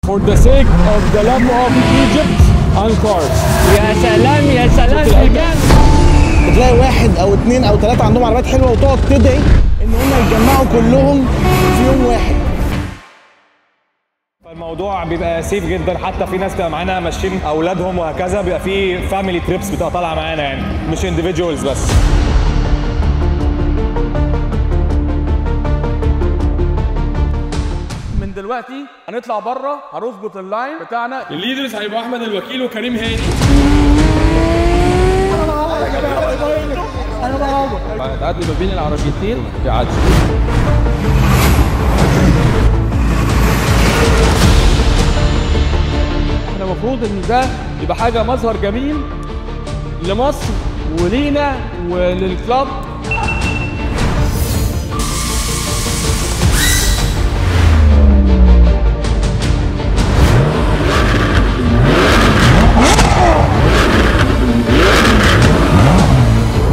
for the sake of the love of Egypt and cars. يا سلام يا سلام بجد. بتلاقي واحد او اتنين او تلاته عندهم عربيات حلوه وتقعد تدعي ان هم يتجمعوا كلهم في يوم واحد. الموضوع بيبقى سيف جدا، حتى في ناس بتبقى معانا ماشيين اولادهم وهكذا، بيبقى في فاميلي تريبس بتبقى طالعه معانا يعني، مش انديفيدوالز بس. من دلوقتي هنطلع بره، هنظبط اللاين بتاعنا. الليدرز هيبقى احمد الوكيل وكريم هاني. تعدي ما بين العربيتين يعدي. احنا المفروض ان ده يبقى حاجه مظهر جميل لمصر ولينا وللكلاب.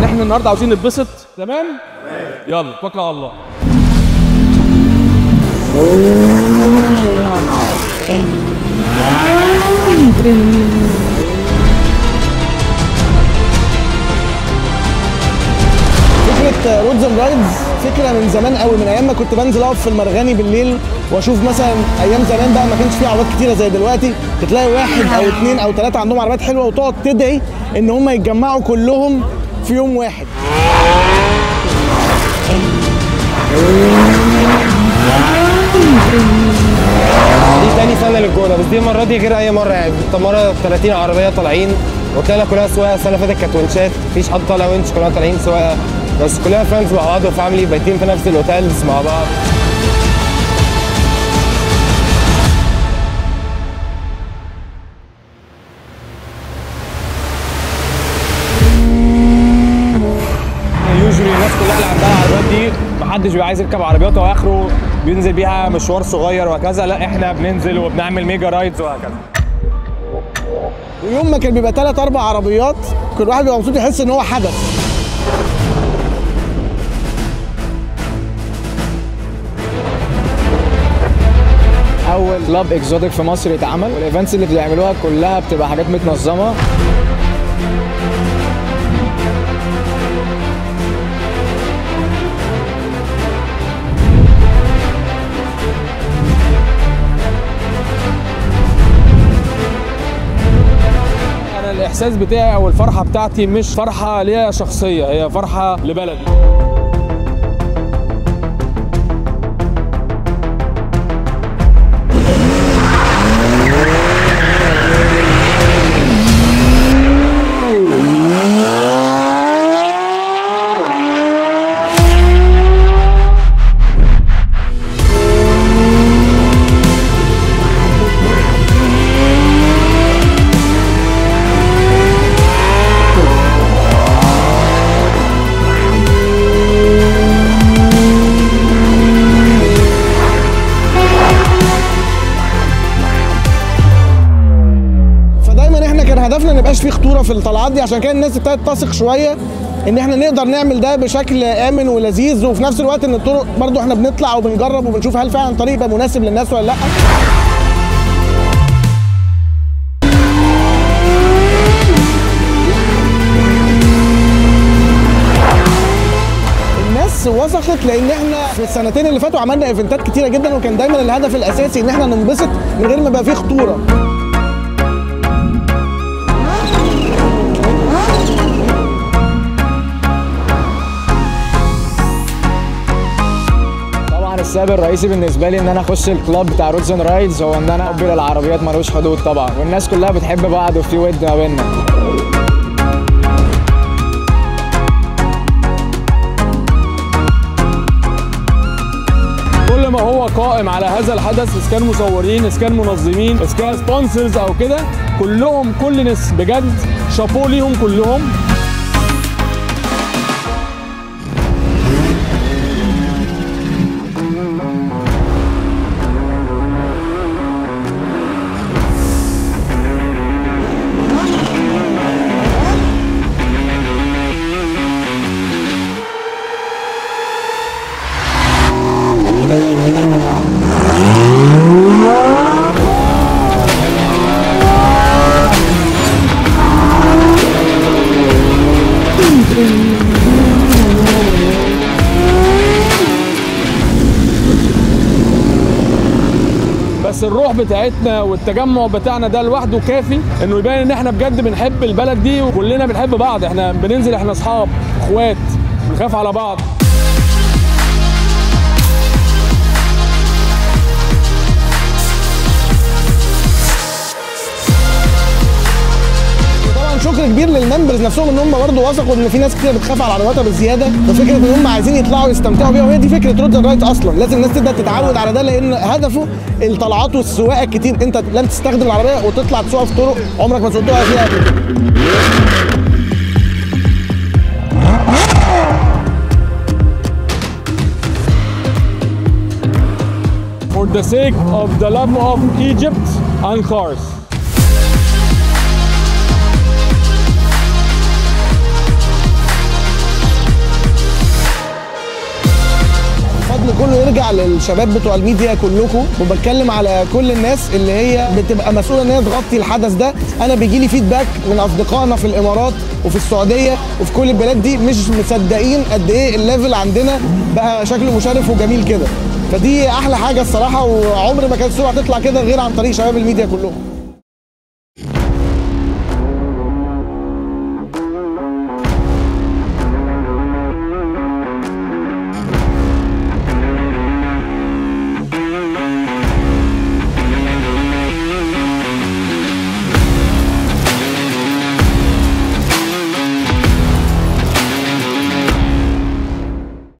احنا النهارده عاوزين نتبسط. تمام؟ يلا توكل على الله. فكره رودز اند رايدز فكره من زمان قوي، من ايام ما كنت بنزل اقف في المرغني بالليل واشوف مثلا ايام زمان بقى ما كانش فيه عربيات كتيره زي دلوقتي، تلاقي واحد او اتنين او تلاته عندهم عربيات حلوه وتقعد تدعي ان هم يتجمعوا كلهم في يوم واحد. دي تاني سنة للجونة، بس دي المرة دي غير أي مرة يعني. مرة 30 عربية طالعين وكلنا كلها سواقة. السنة اللي فاتت كانت ونشات، مفيش حد طالع ونش، كلنا طالعين سواقة، بس كلنا فريندز مع بعض وفاميلي، بايتين في نفس الأوتيلز مع بعض. يوجوالي الناس كلها اللي عندها العربيات دي محدش بيبقى عايز يركب عربياته واخره بينزل بيها مشوار صغير وهكذا، لا احنا بننزل وبنعمل ميجا رايدز وهكذا. ويوم ما كان بيبقى 3 4 عربيات كل واحد بيبقى مبسوط، يحس ان هو حدث. اول كلاب اكزوتيك في مصر يتعمل، والايفنتس اللي بيعملوها كلها بتبقى حاجات متنظمه. الاحساس بتاعي او الفرحه بتاعتي مش فرحه ليا شخصيه، هي فرحه لبلدي. هدفنا ما يبقاش فيه خطوره في الطلعات دي، عشان كده الناس ابتدت تثق شويه ان احنا نقدر نعمل ده بشكل امن ولذيذ، وفي نفس الوقت ان الطرق برضو احنا بنطلع وبنجرب وبنشوف هل فعلا الطريق يبقى مناسب للناس ولا لا. الناس وثقت لان احنا في السنتين اللي فاتوا عملنا ايفنتات كتيره جدا، وكان دايما الهدف الاساسي ان احنا ننبسط من غير ما يبقى فيه خطوره. السبب الرئيسي بالنسبه لي ان انا اخش الكلاب بتاع رودز اند رايدز هو ان انا حبي للعربيات ملوش حدود طبعا، والناس كلها بتحب بعض وفي ود ما بيننا. كل ما هو قائم على هذا الحدث، اذا كان مصورين، اذا كان منظمين، اذا كان سبونسرز او كده، كلهم كل ناس بجد شابوه ليهم كلهم. الروح بتاعتنا والتجمع بتاعنا ده لوحده كافي انه يبين ان احنا بجد بنحب البلد دي وكلنا بنحب بعض. احنا بننزل، احنا اصحاب اخوات، بنخاف على بعض. شكر كبير للممبرز نفسهم ان هم برضه وثقوا ان في ناس كتير بتخاف على عربياتها بالزياده، ففكره ان هم عايزين يطلعوا يستمتعوا بيها، وهي دي فكره رودز اند رايدز اصلا. لازم الناس تبدا تتعود على ده، لان هدفه الطلعات والسواقه الكتير. انت لن تستخدم العربيه وتطلع تسوقها في طرق عمرك ما سوقتها فيها قبل كده. For the sake of the love of Egypt and cars. الفضل كله يرجع للشباب بتوع الميديا كلكم، وبتكلم على كل الناس اللي هي بتبقى مسؤوله ان هي تغطي الحدث ده. انا بيجي لي فيدباك من اصدقائنا في الامارات وفي السعوديه وفي كل البلاد دي، مش مصدقين قد ايه الليفل عندنا بقى شكله مشرف وجميل كده. فدي احلى حاجه الصراحه، وعمر ما كانت السرعه تطلع كده غير عن طريق شباب الميديا كلهم.